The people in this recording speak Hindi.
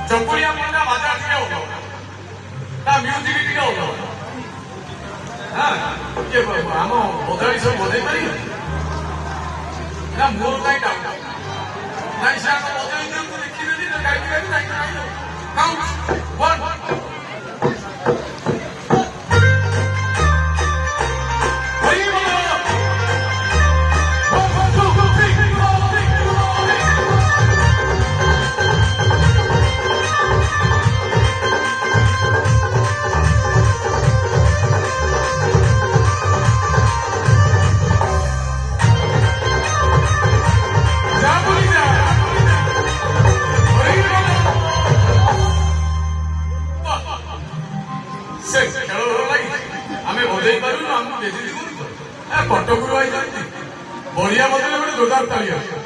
चकुलिया मुंडा बाजार टिके होतो ता म्यूजिक टिके होतो हां ये आम बदली सब बदई पारि ना मोर काई डाउट नाइ से आम बदई दिन को देखि देली ना गाई गाई नाइ काउंट 1 बढ़िया बदले गोटे जोरदार ताली